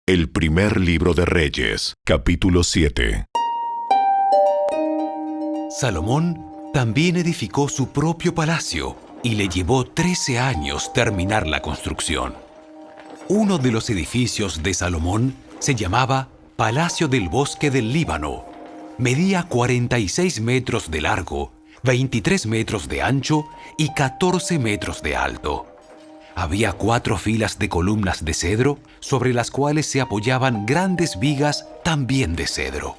El primer libro de Reyes, capítulo 7. Salomón también edificó su propio palacio y le llevó 13 años terminar la construcción. Uno de los edificios de Salomón se llamaba Palacio del Bosque del Líbano. Medía 46 metros de largo, 23 metros de ancho y 14 metros de alto. Había 4 filas de columnas de cedro sobre las cuales se apoyaban grandes vigas también de cedro.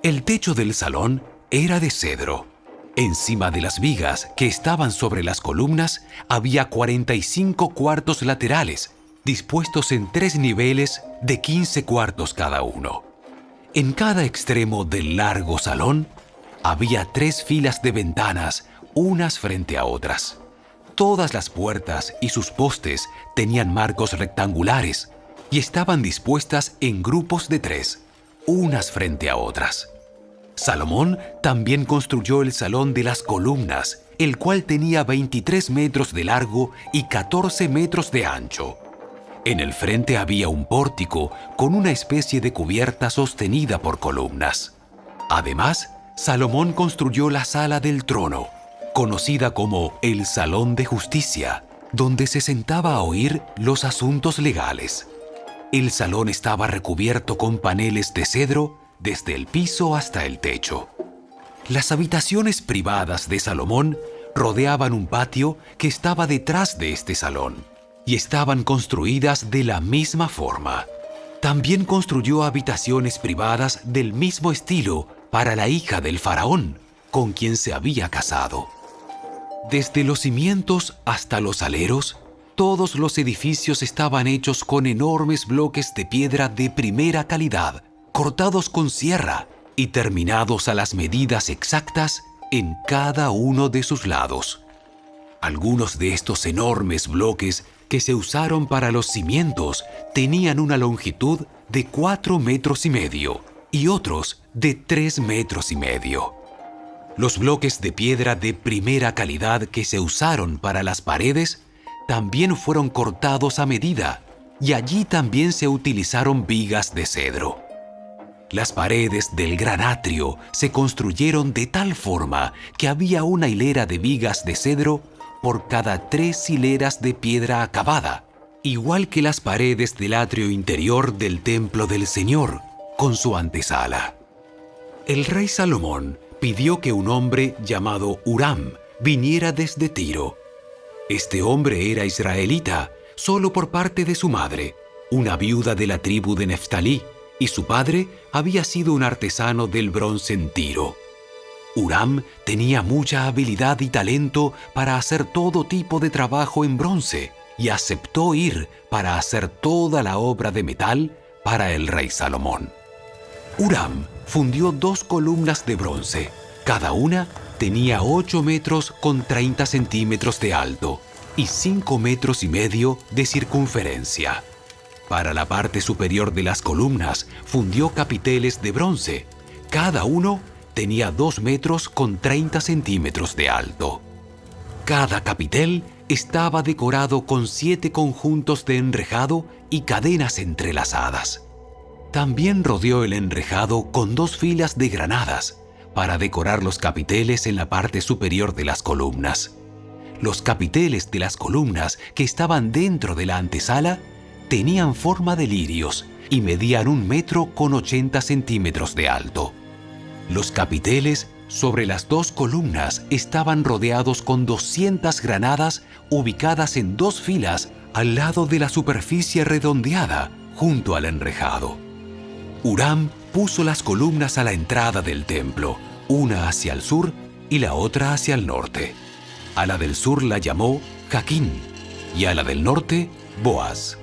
El techo del salón era de cedro. Encima de las vigas que estaban sobre las columnas había 45 cuartos laterales, dispuestos en 3 niveles de 15 cuartos cada uno. En cada extremo del largo salón había 3 filas de ventanas, unas frente a otras. Todas las puertas y sus postes tenían marcos rectangulares y estaban dispuestas en grupos de 3, unas frente a otras. Salomón también construyó el Salón de las Columnas, el cual tenía 23 metros de largo y 14 metros de ancho. En el frente había un pórtico con una especie de cubierta sostenida por columnas. Además, Salomón construyó la Sala del Trono, conocida como el Salón de Justicia, donde se sentaba a oír los asuntos legales. El salón estaba recubierto con paneles de cedro desde el piso hasta el techo. Las habitaciones privadas de Salomón rodeaban un patio que estaba detrás de este salón y estaban construidas de la misma forma. También construyó habitaciones privadas del mismo estilo para la hija del faraón, con quien se había casado. Desde los cimientos hasta los aleros, todos los edificios estaban hechos con enormes bloques de piedra de primera calidad, cortados con sierra y terminados a las medidas exactas en cada uno de sus lados. Algunos de estos enormes bloques que se usaron para los cimientos tenían una longitud de 4,5 metros y otros de 3,5 metros. Los bloques de piedra de primera calidad que se usaron para las paredes también fueron cortados a medida y allí también se utilizaron vigas de cedro. Las paredes del gran atrio se construyeron de tal forma que había una hilera de vigas de cedro por cada 3 hileras de piedra acabada, igual que las paredes del atrio interior del templo del Señor, con su antesala. El rey Salomón pidió que un hombre llamado Huram viniera desde Tiro. Este hombre era israelita, solo por parte de su madre, una viuda de la tribu de Neftalí, y su padre había sido un artesano del bronce en Tiro. Huram tenía mucha habilidad y talento para hacer todo tipo de trabajo en bronce y aceptó ir para hacer toda la obra de metal para el rey Salomón. Huram fundió 2 columnas de bronce. Cada una tenía 8 metros con 30 centímetros de alto y 5,5 metros de circunferencia. Para la parte superior de las columnas fundió capiteles de bronce. Cada uno tenía 2 metros con 30 centímetros de alto. Cada capitel estaba decorado con 7 conjuntos de enrejado y cadenas entrelazadas. También rodeó el enrejado con 2 filas de granadas para decorar los capiteles en la parte superior de las columnas. Los capiteles de las columnas que estaban dentro de la antesala tenían forma de lirios y medían 1,80 metros de alto. Los capiteles sobre las 2 columnas estaban rodeados con 200 granadas ubicadas en 2 filas al lado de la superficie redondeada junto al enrejado. Huram puso las columnas a la entrada del templo, una hacia el sur y la otra hacia el norte. A la del sur la llamó Jaquín y a la del norte Boaz.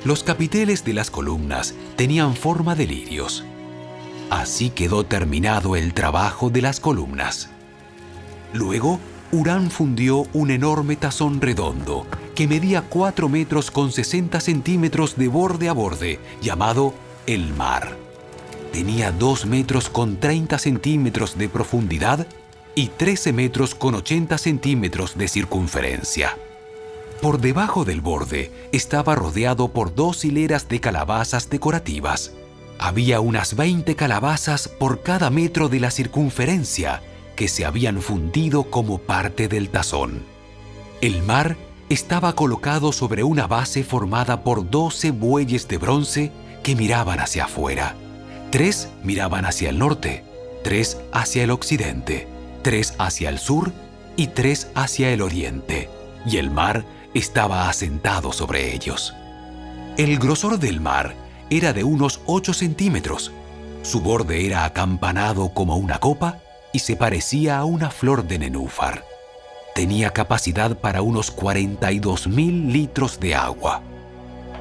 Los capiteles de las columnas tenían forma de lirios. Así quedó terminado el trabajo de las columnas. Luego, Huram fundió un enorme tazón redondo que medía 4 metros con 60 centímetros de borde a borde, llamado el mar. Tenía 2 metros con 30 centímetros de profundidad y 13 metros con 80 centímetros de circunferencia. Por debajo del borde estaba rodeado por 2 hileras de calabazas decorativas. Había unas 20 calabazas por cada metro de la circunferencia que se habían fundido como parte del tazón. El mar estaba colocado sobre una base formada por 12 bueyes de bronce que miraban hacia afuera. 3 miraban hacia el norte, 3 hacia el occidente, 3 hacia el sur y 3 hacia el oriente, y el mar estaba asentado sobre ellos. El grosor del mar era de unos 8 centímetros. Su borde era acampanado como una copa y se parecía a una flor de nenúfar. Tenía capacidad para unos 42.000 litros de agua.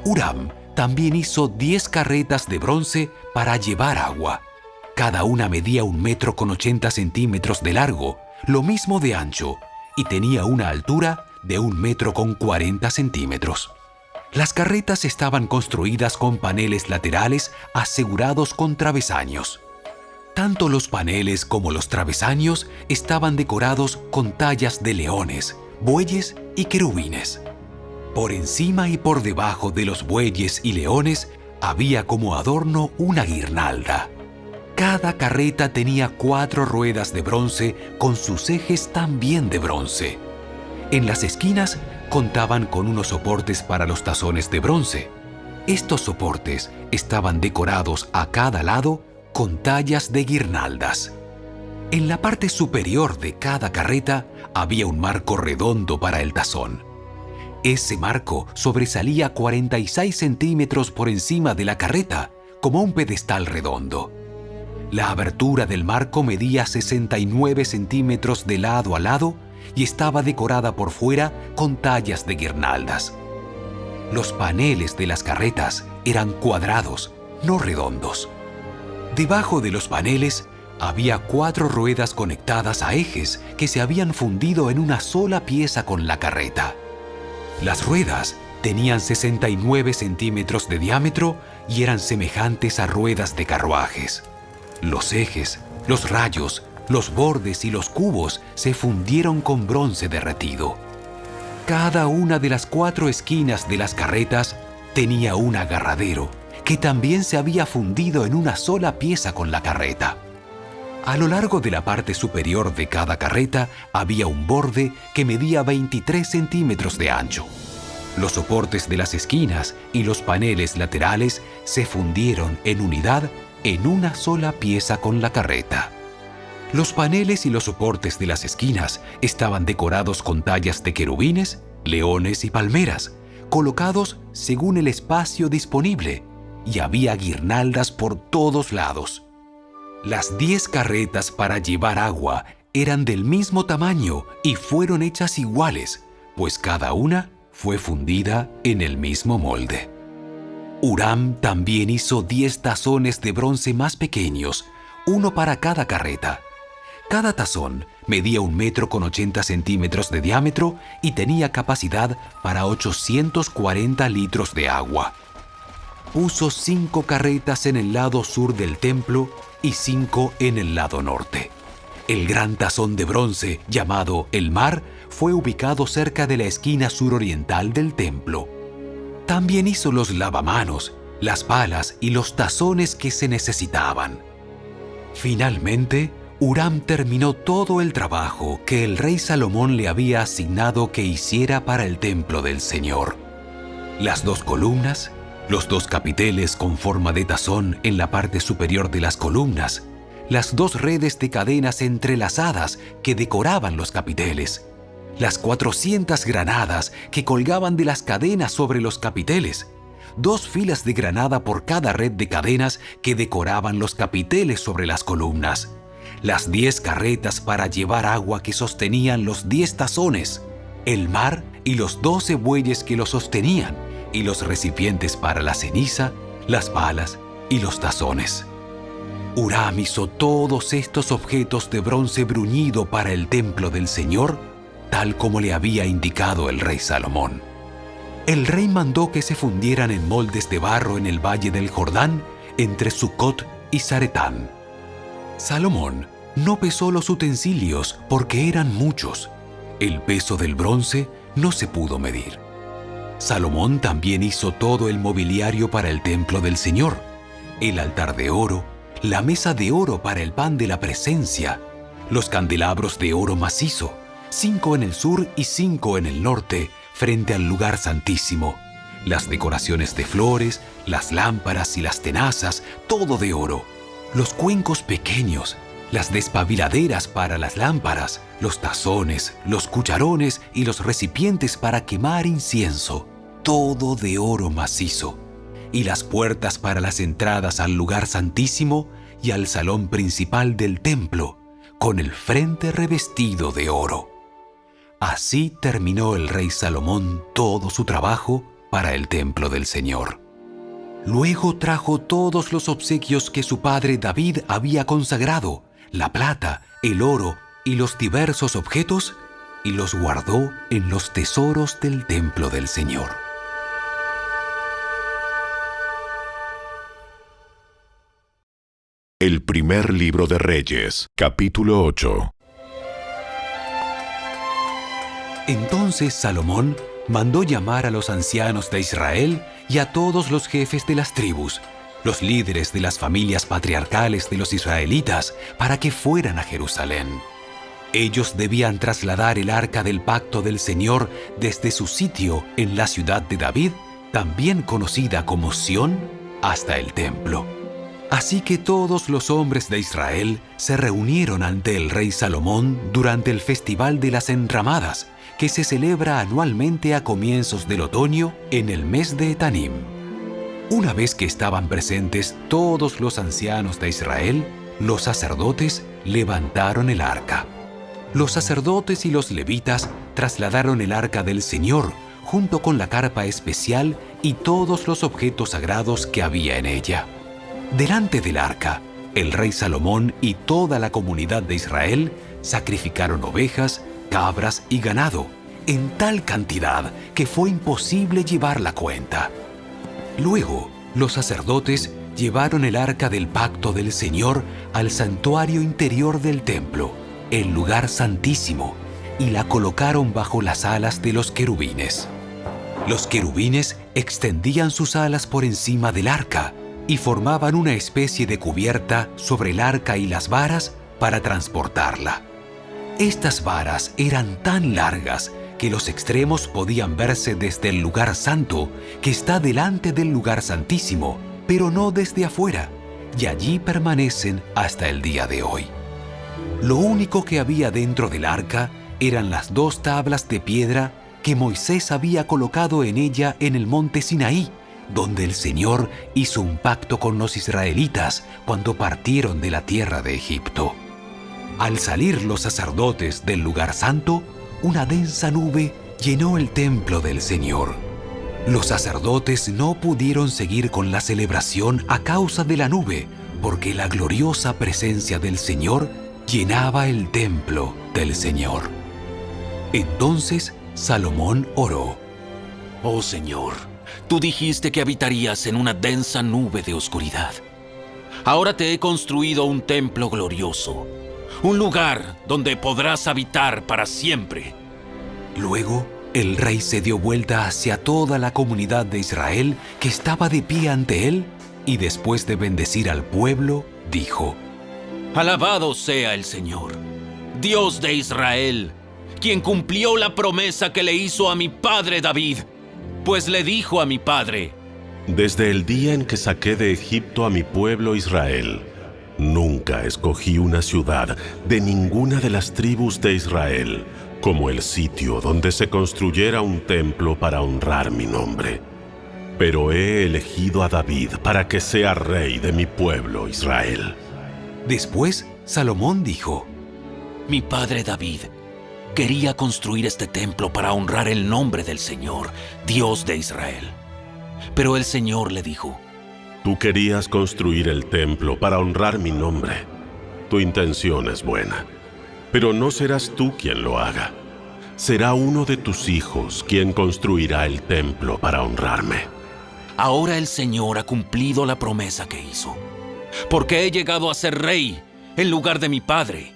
Huram también hizo 10 carretas de bronce para llevar agua. Cada una medía 1,80 metros de largo, lo mismo de ancho, y tenía una altura de 1,40 metros. Las carretas estaban construidas con paneles laterales asegurados con travesaños. Tanto los paneles como los travesaños estaban decorados con tallas de leones, bueyes y querubines. Por encima y por debajo de los bueyes y leones había como adorno una guirnalda. Cada carreta tenía 4 ruedas de bronce con sus ejes también de bronce. En las esquinas contaban con unos soportes para los tazones de bronce. Estos soportes estaban decorados a cada lado con tallas de guirnaldas. En la parte superior de cada carreta había un marco redondo para el tazón. Ese marco sobresalía 46 centímetros por encima de la carreta, como un pedestal redondo. La abertura del marco medía 69 centímetros de lado a lado y estaba decorada por fuera con tallas de guirnaldas. Los paneles de las carretas eran cuadrados, no redondos. Debajo de los paneles había 4 ruedas conectadas a ejes que se habían fundido en una sola pieza con la carreta. Las ruedas tenían 69 centímetros de diámetro y eran semejantes a ruedas de carruajes. Los ejes, los rayos, los bordes y los cubos se fundieron con bronce derretido. Cada una de las 4 esquinas de las carretas tenía un agarradero que también se había fundido en una sola pieza con la carreta. A lo largo de la parte superior de cada carreta había un borde que medía 23 centímetros de ancho. Los soportes de las esquinas y los paneles laterales se fundieron en unidad en una sola pieza con la carreta. Los paneles y los soportes de las esquinas estaban decorados con tallas de querubines, leones y palmeras, colocados según el espacio disponible, y había guirnaldas por todos lados. Las 10 carretas para llevar agua eran del mismo tamaño y fueron hechas iguales, pues cada una fue fundida en el mismo molde. Huram también hizo 10 tazones de bronce más pequeños, uno para cada carreta. Cada tazón medía 1,80 metros de diámetro y tenía capacidad para 840 litros de agua. Puso 5 carretas en el lado sur del templo y 5 en el lado norte. El gran tazón de bronce, llamado el mar, fue ubicado cerca de la esquina suroriental del templo. También hizo los lavamanos, las palas y los tazones que se necesitaban. Finalmente, Huram terminó todo el trabajo que el rey Salomón le había asignado que hiciera para el templo del Señor. Las 2 columnas, los 2 capiteles con forma de tazón en la parte superior de las columnas, las 2 redes de cadenas entrelazadas que decoraban los capiteles, las 400 granadas que colgaban de las cadenas sobre los capiteles, 2 filas de granada por cada red de cadenas que decoraban los capiteles sobre las columnas, las 10 carretas para llevar agua que sostenían los 10 tazones, el mar y los 12 bueyes que lo sostenían, y los recipientes para la ceniza, las palas y los tazones. Huram hizo todos estos objetos de bronce bruñido para el templo del Señor, tal como le había indicado el rey Salomón. El rey mandó que se fundieran en moldes de barro en el valle del Jordán, entre Sucot y Zaretán. Salomón no pesó los utensilios porque eran muchos. El peso del bronce no se pudo medir. Salomón también hizo todo el mobiliario para el templo del Señor: el altar de oro, la mesa de oro para el pan de la presencia, los candelabros de oro macizo, 5 en el sur y 5 en el norte, frente al lugar santísimo, las decoraciones de flores, las lámparas y las tenazas, todo de oro, los cuencos pequeños, las despabiladeras para las lámparas, los tazones, los cucharones y los recipientes para quemar incienso, todo de oro macizo, y las puertas para las entradas al lugar santísimo y al salón principal del templo, con el frente revestido de oro. Así terminó el rey Salomón todo su trabajo para el templo del Señor. Luego trajo todos los obsequios que su padre David había consagrado, la plata, el oro y los diversos objetos, y los guardó en los tesoros del templo del Señor. El primer libro de Reyes, capítulo 8. Entonces Salomón mandó llamar a los ancianos de Israel y a todos los jefes de las tribus, los líderes de las familias patriarcales de los israelitas, para que fueran a Jerusalén. Ellos debían trasladar el arca del pacto del Señor desde su sitio en la ciudad de David, también conocida como Sión, hasta el templo. Así que todos los hombres de Israel se reunieron ante el rey Salomón durante el Festival de las Enramadas, que se celebra anualmente a comienzos del otoño en el mes de Etanim. Una vez que estaban presentes todos los ancianos de Israel, los sacerdotes levantaron el arca. Los sacerdotes y los levitas trasladaron el arca del Señor junto con la carpa especial y todos los objetos sagrados que había en ella. Delante del arca, el rey Salomón y toda la comunidad de Israel sacrificaron ovejas, cabras y ganado, en tal cantidad que fue imposible llevar la cuenta. Luego, los sacerdotes llevaron el arca del pacto del Señor al santuario interior del templo, el lugar santísimo, y la colocaron bajo las alas de los querubines. Los querubines extendían sus alas por encima del arca y formaban una especie de cubierta sobre el arca y las varas para transportarla. Estas varas eran tan largas que los extremos podían verse desde el lugar santo, que está delante del lugar santísimo, pero no desde afuera, y allí permanecen hasta el día de hoy. Lo único que había dentro del arca eran las 2 tablas de piedra que Moisés había colocado en ella en el monte Sinaí, donde el Señor hizo un pacto con los israelitas cuando partieron de la tierra de Egipto. Al salir los sacerdotes del lugar santo, una densa nube llenó el templo del Señor. Los sacerdotes no pudieron seguir con la celebración a causa de la nube, porque la gloriosa presencia del Señor llenaba el templo del Señor. Entonces Salomón oró: Oh Señor, tú dijiste que habitarías en una densa nube de oscuridad. Ahora te he construido un templo glorioso, un lugar donde podrás habitar para siempre. Luego, el rey se dio vuelta hacia toda la comunidad de Israel que estaba de pie ante él, y después de bendecir al pueblo, dijo: Alabado sea el Señor, Dios de Israel, quien cumplió la promesa que le hizo a mi padre David, pues le dijo a mi padre: Desde el día en que saqué de Egipto a mi pueblo Israel, nunca escogí una ciudad de ninguna de las tribus de Israel como el sitio donde se construyera un templo para honrar mi nombre. Pero he elegido a David para que sea rey de mi pueblo Israel. Después, Salomón dijo: Mi padre David quería construir este templo para honrar el nombre del Señor, Dios de Israel. Pero el Señor le dijo: Tú querías construir el templo para honrar mi nombre. Tu intención es buena, pero no serás tú quien lo haga. Será uno de tus hijos quien construirá el templo para honrarme. Ahora el Señor ha cumplido la promesa que hizo, porque he llegado a ser rey en lugar de mi padre,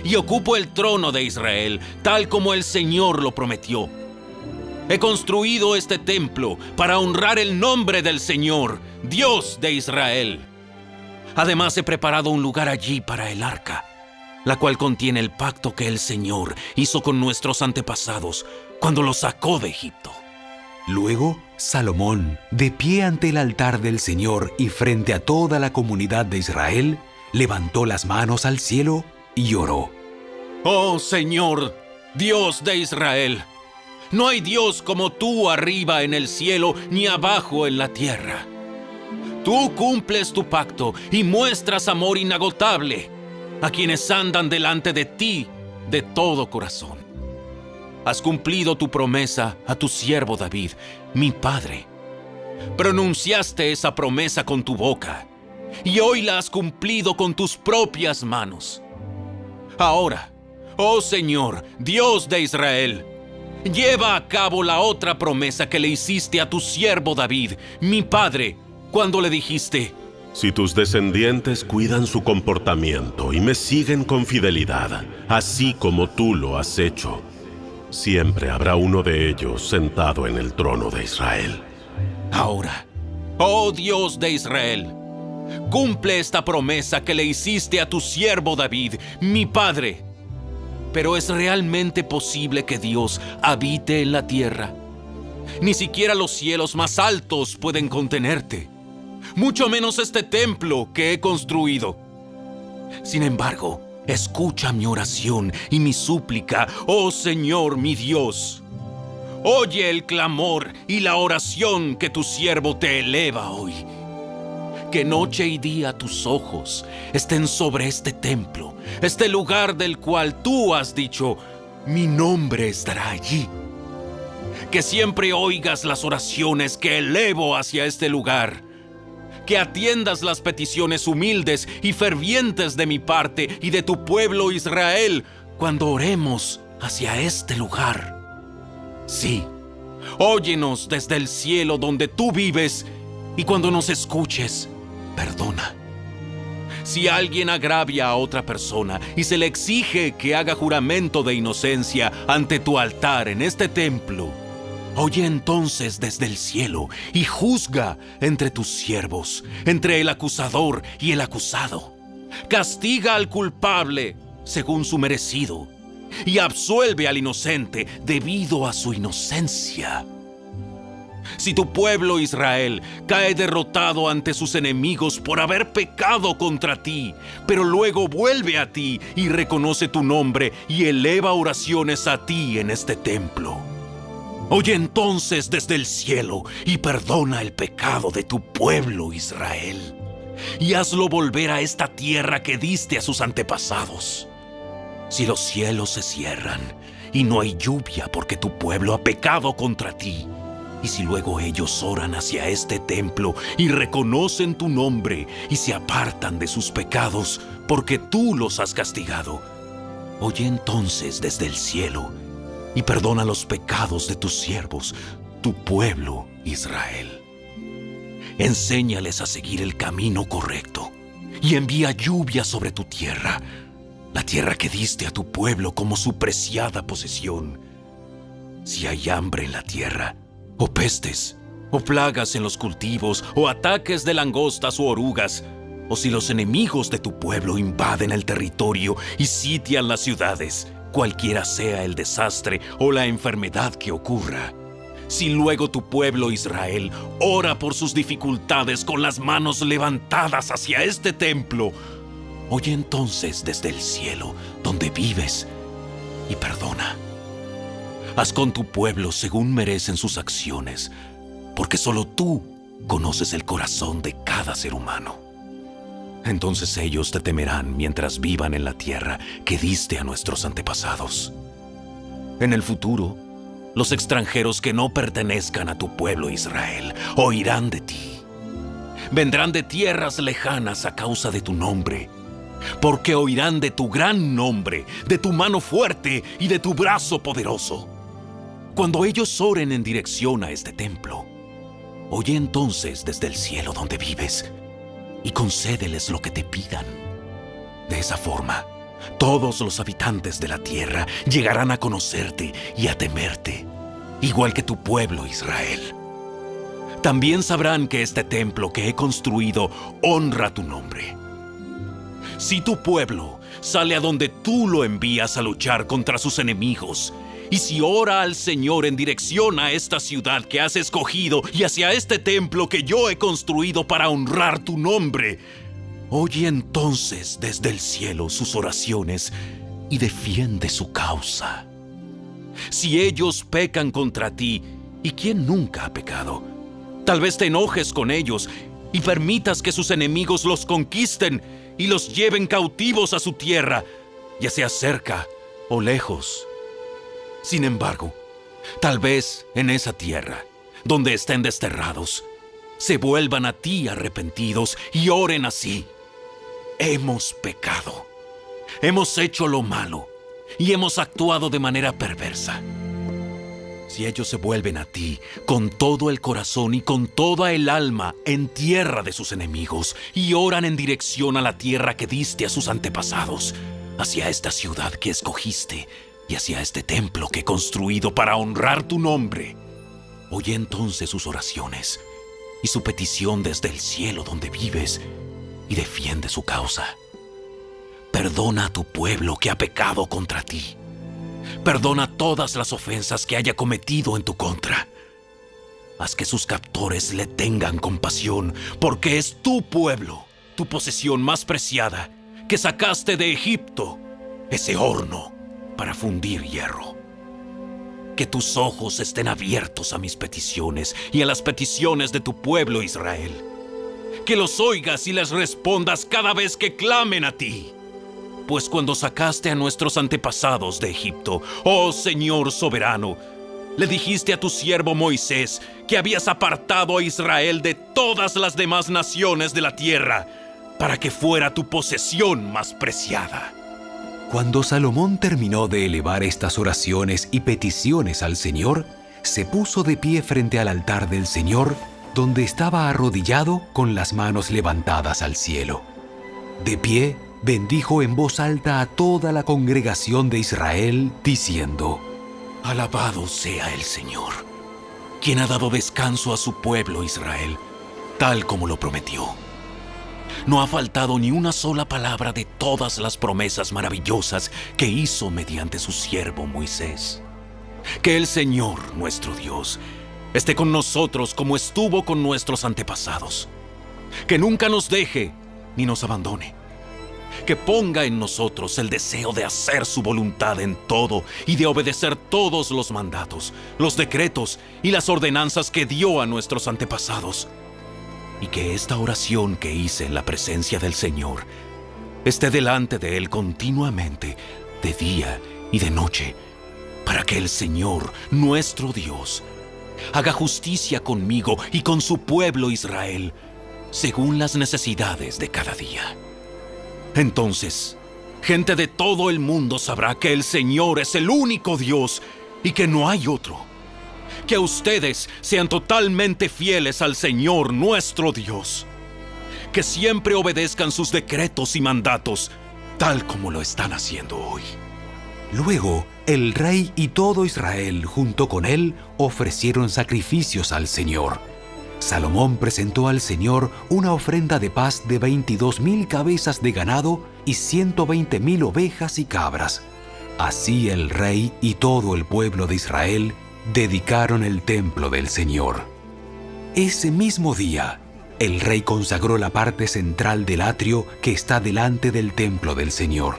y ocupo el trono de Israel, tal como el Señor lo prometió. He construido este templo para honrar el nombre del Señor, Dios de Israel. Además, he preparado un lugar allí para el arca, la cual contiene el pacto que el Señor hizo con nuestros antepasados cuando los sacó de Egipto. Luego, Salomón, de pie ante el altar del Señor y frente a toda la comunidad de Israel, levantó las manos al cielo y oró. Oh Señor, Dios de Israel, no hay Dios como tú arriba en el cielo ni abajo en la tierra. Tú cumples tu pacto y muestras amor inagotable a quienes andan delante de ti de todo corazón. Has cumplido tu promesa a tu siervo David, mi padre. Pronunciaste esa promesa con tu boca y hoy la has cumplido con tus propias manos. Ahora, oh Señor, Dios de Israel, lleva a cabo la otra promesa que le hiciste a tu siervo David, mi padre, cuando le dijiste: Si tus descendientes cuidan su comportamiento y me siguen con fidelidad, así como tú lo has hecho, siempre habrá uno de ellos sentado en el trono de Israel. Ahora, oh Dios de Israel, cumple esta promesa que le hiciste a tu siervo David, mi padre. Pero ¿es realmente posible que Dios habite en la tierra? Ni siquiera los cielos más altos pueden contenerte, mucho menos este templo que he construido. Sin embargo, escucha mi oración y mi súplica, oh Señor mi Dios. Oye el clamor y la oración que tu siervo te eleva hoy. Que noche y día tus ojos estén sobre este templo, este lugar del cual tú has dicho: mi nombre estará allí. Que siempre oigas las oraciones que elevo hacia este lugar. Que atiendas las peticiones humildes y fervientes de mi parte y de tu pueblo Israel cuando oremos hacia este lugar. Sí, óyenos desde el cielo donde tú vives, y cuando nos escuches, perdona. Si alguien agravia a otra persona y se le exige que haga juramento de inocencia ante tu altar en este templo, oye entonces desde el cielo y juzga entre tus siervos, entre el acusador y el acusado. Castiga al culpable según su merecido y absuelve al inocente debido a su inocencia. Si tu pueblo Israel cae derrotado ante sus enemigos por haber pecado contra ti, pero luego vuelve a ti y reconoce tu nombre y eleva oraciones a ti en este templo, oye entonces desde el cielo y perdona el pecado de tu pueblo Israel, y hazlo volver a esta tierra que diste a sus antepasados. Si los cielos se cierran y no hay lluvia porque tu pueblo ha pecado contra ti, y si luego ellos oran hacia este templo y reconocen tu nombre y se apartan de sus pecados porque tú los has castigado, oye entonces desde el cielo y perdona los pecados de tus siervos, tu pueblo Israel. Enséñales a seguir el camino correcto y envía lluvia sobre tu tierra, la tierra que diste a tu pueblo como su preciada posesión. Si hay hambre en la tierra, o pestes, o plagas en los cultivos, o ataques de langostas o orugas, o si los enemigos de tu pueblo invaden el territorio y sitian las ciudades, cualquiera sea el desastre o la enfermedad que ocurra, si luego tu pueblo Israel ora por sus dificultades con las manos levantadas hacia este templo, oye entonces desde el cielo donde vives y perdona. Haz con tu pueblo según merecen sus acciones, porque solo tú conoces el corazón de cada ser humano. Entonces ellos te temerán mientras vivan en la tierra que diste a nuestros antepasados. En el futuro, los extranjeros que no pertenezcan a tu pueblo Israel oirán de ti. Vendrán de tierras lejanas a causa de tu nombre, porque oirán de tu gran nombre, de tu mano fuerte y de tu brazo poderoso. Cuando ellos oren en dirección a este templo, oye entonces desde el cielo donde vives y concédeles lo que te pidan. De esa forma, todos los habitantes de la tierra llegarán a conocerte y a temerte, igual que tu pueblo Israel. También sabrán que este templo que he construido honra tu nombre. Si tu pueblo sale a donde tú lo envías a luchar contra sus enemigos, y si ora al Señor en dirección a esta ciudad que has escogido y hacia este templo que yo he construido para honrar tu nombre, oye entonces desde el cielo sus oraciones y defiende su causa. Si ellos pecan contra ti, ¿y quién nunca ha pecado? Tal vez te enojes con ellos y permitas que sus enemigos los conquisten y los lleven cautivos a su tierra, ya sea cerca o lejos. Sin embargo, tal vez en esa tierra, donde estén desterrados, se vuelvan a ti arrepentidos y oren así: hemos pecado, hemos hecho lo malo y hemos actuado de manera perversa. Si ellos se vuelven a ti con todo el corazón y con toda el alma en tierra de sus enemigos y oran en dirección a la tierra que diste a sus antepasados, hacia esta ciudad que escogiste y hacia este templo que he construido para honrar tu nombre, oye entonces sus oraciones y su petición desde el cielo donde vives y defiende su causa. Perdona a tu pueblo que ha pecado contra ti. Perdona todas las ofensas que haya cometido en tu contra. Haz que sus captores le tengan compasión, porque es tu pueblo, tu posesión más preciada, que sacaste de Egipto, ese horno para fundir hierro. Que tus ojos estén abiertos a mis peticiones y a las peticiones de tu pueblo Israel. Que los oigas y les respondas cada vez que clamen a ti. Pues cuando sacaste a nuestros antepasados de Egipto, oh Señor soberano, le dijiste a tu siervo Moisés que habías apartado a Israel de todas las demás naciones de la tierra para que fuera tu posesión más preciada. Cuando Salomón terminó de elevar estas oraciones y peticiones al Señor, se puso de pie frente al altar del Señor, donde estaba arrodillado con las manos levantadas al cielo. De pie, bendijo en voz alta a toda la congregación de Israel, diciendo: Alabado sea el Señor, quien ha dado descanso a su pueblo Israel, tal como lo prometió. No ha faltado ni una sola palabra de todas las promesas maravillosas que hizo mediante su siervo Moisés. Que el Señor, nuestro Dios, esté con nosotros como estuvo con nuestros antepasados. Que nunca nos deje ni nos abandone. Que ponga en nosotros el deseo de hacer su voluntad en todo y de obedecer todos los mandatos, los decretos y las ordenanzas que dio a nuestros antepasados. Y que esta oración que hice en la presencia del Señor esté delante de Él continuamente, de día y de noche, para que el Señor, nuestro Dios, haga justicia conmigo y con su pueblo Israel, según las necesidades de cada día. Entonces, gente de todo el mundo sabrá que el Señor es el único Dios y que no hay otro. Que ustedes sean totalmente fieles al Señor nuestro Dios. Que siempre obedezcan sus decretos y mandatos, tal como lo están haciendo hoy. Luego, el rey y todo Israel junto con él ofrecieron sacrificios al Señor. Salomón presentó al Señor una ofrenda de paz de 22,000 cabezas de ganado y 120,000 ovejas y cabras. Así el rey y todo el pueblo de Israel dedicaron el templo del Señor. Ese mismo día, el rey consagró la parte central del atrio que está delante del templo del Señor.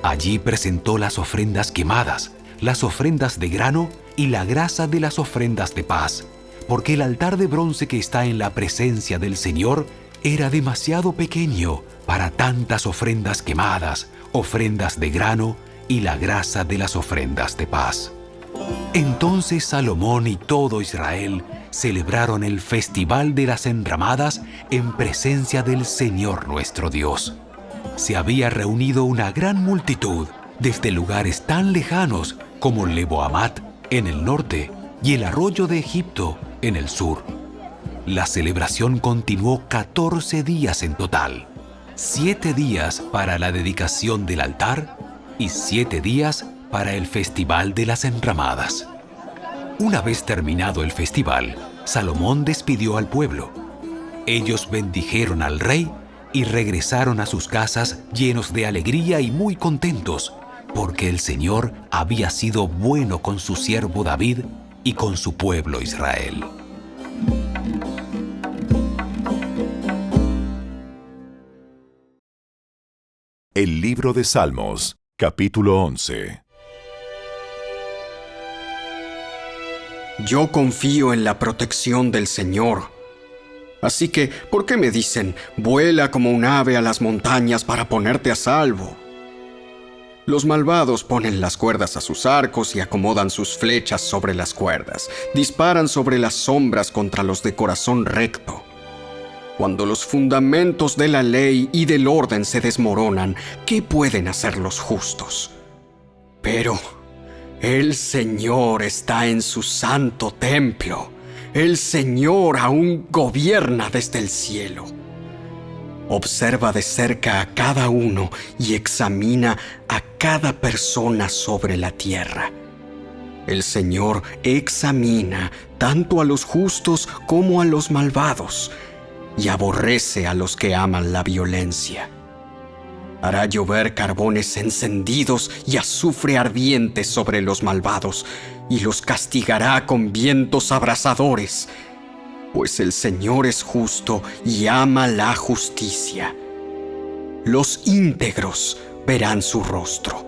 Allí presentó las ofrendas quemadas, las ofrendas de grano y la grasa de las ofrendas de paz, porque el altar de bronce que está en la presencia del Señor era demasiado pequeño para tantas ofrendas quemadas, ofrendas de grano y la grasa de las ofrendas de paz. Entonces Salomón y todo Israel celebraron el Festival de las Enramadas en presencia del Señor nuestro Dios. Se había reunido una gran multitud desde lugares tan lejanos como Lebo Hamat en el norte y el arroyo de Egipto en el sur. La celebración continuó 14 días en total, 7 días para la dedicación del altar y 7 días para el Festival de las Enramadas. Una vez terminado el festival, Salomón despidió al pueblo. Ellos bendijeron al rey y regresaron a sus casas llenos de alegría y muy contentos, porque el Señor había sido bueno con su siervo David y con su pueblo Israel. El libro de Salmos, capítulo 11. Yo confío en la protección del Señor. Así que, ¿por qué me dicen, vuela como un ave a las montañas para ponerte a salvo? Los malvados ponen las cuerdas a sus arcos y acomodan sus flechas sobre las cuerdas. Disparan sobre las sombras contra los de corazón recto. Cuando los fundamentos de la ley y del orden se desmoronan, ¿qué pueden hacer los justos? Pero el Señor está en su santo templo. El Señor aún gobierna desde el cielo. Observa de cerca a cada uno y examina a cada persona sobre la tierra. El Señor examina tanto a los justos como a los malvados y aborrece a los que aman la violencia. Hará llover carbones encendidos y azufre ardiente sobre los malvados, y los castigará con vientos abrasadores, pues el Señor es justo y ama la justicia. Los íntegros verán su rostro,